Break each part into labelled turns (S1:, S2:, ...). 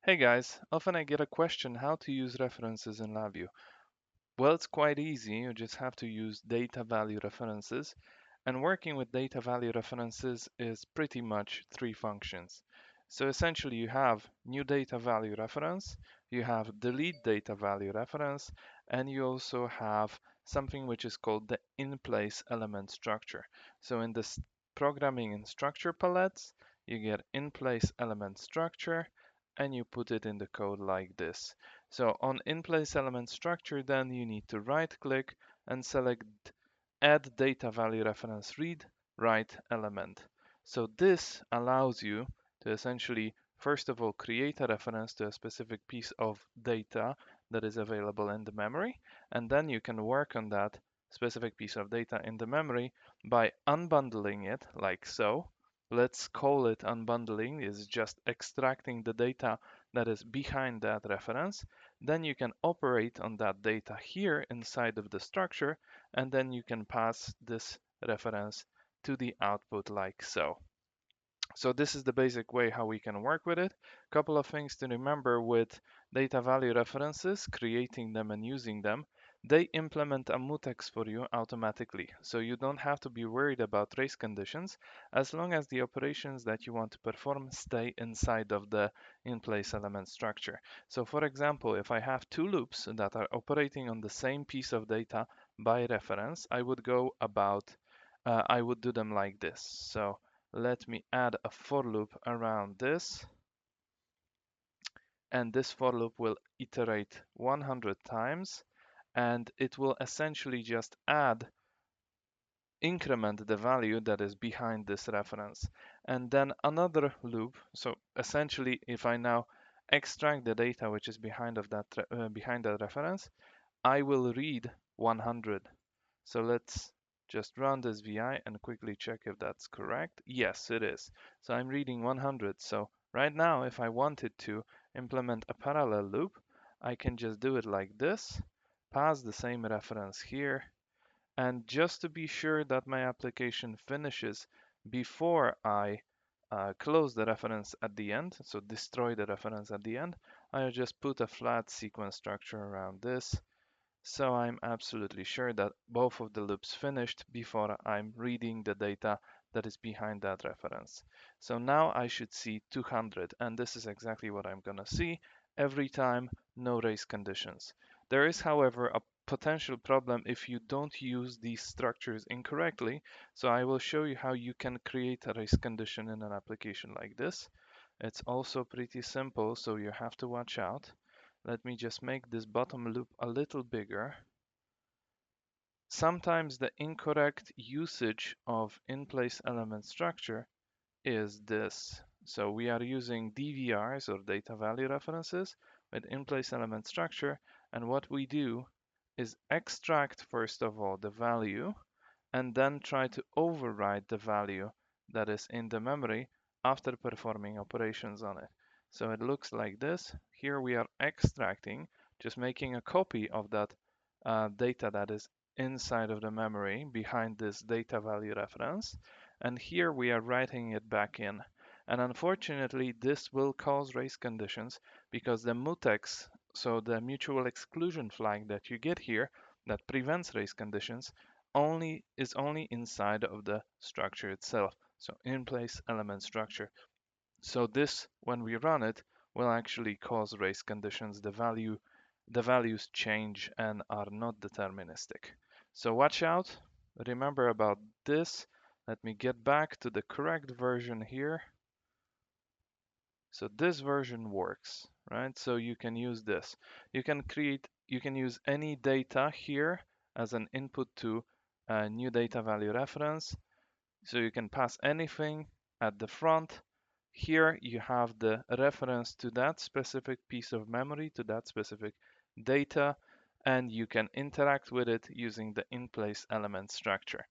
S1: Hey guys, often I get a question how to use references in LabVIEW. Well, it's quite easy. You just have to use data value references. And working with data value references is pretty much three functions. So essentially you have new data value reference, you have delete data value reference, and you also have something which is called the in-place element structure. So in this programming and structure palettes, you get in-place element structure, and you put it in the code like this. So on in-place element structure, then you need to right click and select add data value reference read write element. So this allows you to essentially, first of all, create a reference to a specific piece of data that is available in the memory, and then you can work on that specific piece of data in the memory by unbundling it like so. Let's call it unbundling, is just extracting the data that is behind that reference. Then you can operate on that data here inside of the structure, and then you can pass this reference to the output like so. So this is the basic way how we can work with it. Couple of things to remember with data value references, creating them and using them. They implement a mutex for you automatically. So you don't have to be worried about race conditions as long as the operations that you want to perform stay inside of the in-place element structure. So for example, if I have two loops that are operating on the same piece of data by reference, I would do them like this. So let me add a for loop around this, and this for loop will iterate 100 times, and it will essentially just increment the value that is behind this reference. And then another loop, so essentially if I now extract the data which is behind that reference, I will read 100. So let's just run this VI and quickly check if that's correct. Yes, it is. So I'm reading 100. So right now, if I wanted to implement a parallel loop, I can just do it like this, pass the same reference here, and just to be sure that my application finishes before I close the reference at the end, so destroy the reference at the end, I'll just put a flat sequence structure around this. So I'm absolutely sure that both of the loops finished before I'm reading the data that is behind that reference. So now I should see 200, and this is exactly what I'm gonna see every time, no race conditions. There is, however, a potential problem if you don't use these structures incorrectly. So I will show you how you can create a race condition in an application like this. It's also pretty simple, so you have to watch out. Let me just make this bottom loop a little bigger. Sometimes the incorrect usage of in-place element structure is this. So we are using DVRs or data value references with in-place element structure, and what we do is extract first of all the value and then try to override the value that is in the memory after performing operations on it. So it looks like this. Here we are extracting, just making a copy of that data that is inside of the memory behind this data value reference. And here we are writing it back in. And unfortunately, this will cause race conditions because the mutex, so the mutual exclusion flag that you get here that prevents race conditions, is only inside of the structure itself. So in place element structure. So this, when we run it, will actually cause race conditions. The values change and are not deterministic. So watch out. Remember about this. Let me get back to the correct version here. So this version works, right? So you can use this. You can use any data here as an input to a new data value reference. So you can pass anything at the front. Here you have the reference to that specific piece of memory, to that specific data, and you can interact with it using the in-place element structure.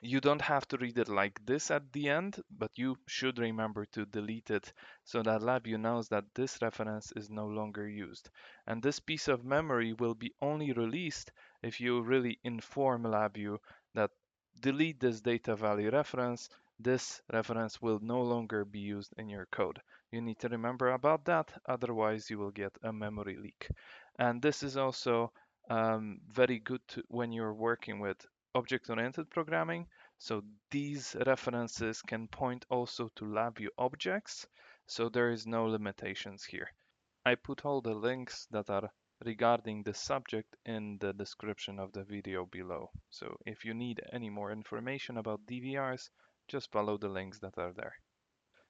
S1: You don't have to read it like this at the end, but you should remember to delete it so that LabVIEW knows that this reference is no longer used. And this piece of memory will be only released if you really inform LabVIEW that delete this data value reference. This reference will no longer be used in your code. You need to remember about that, otherwise you will get a memory leak. And this is also very good when you're working with object-oriented programming. So these references can point also to LabVIEW objects, so there is no limitations here. I put all the links that are regarding the subject in the description of the video below. So if you need any more information about DVRs, just follow the links that are there.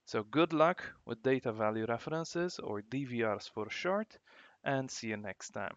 S1: So good luck with data value references, or DVRs for short, and see you next time.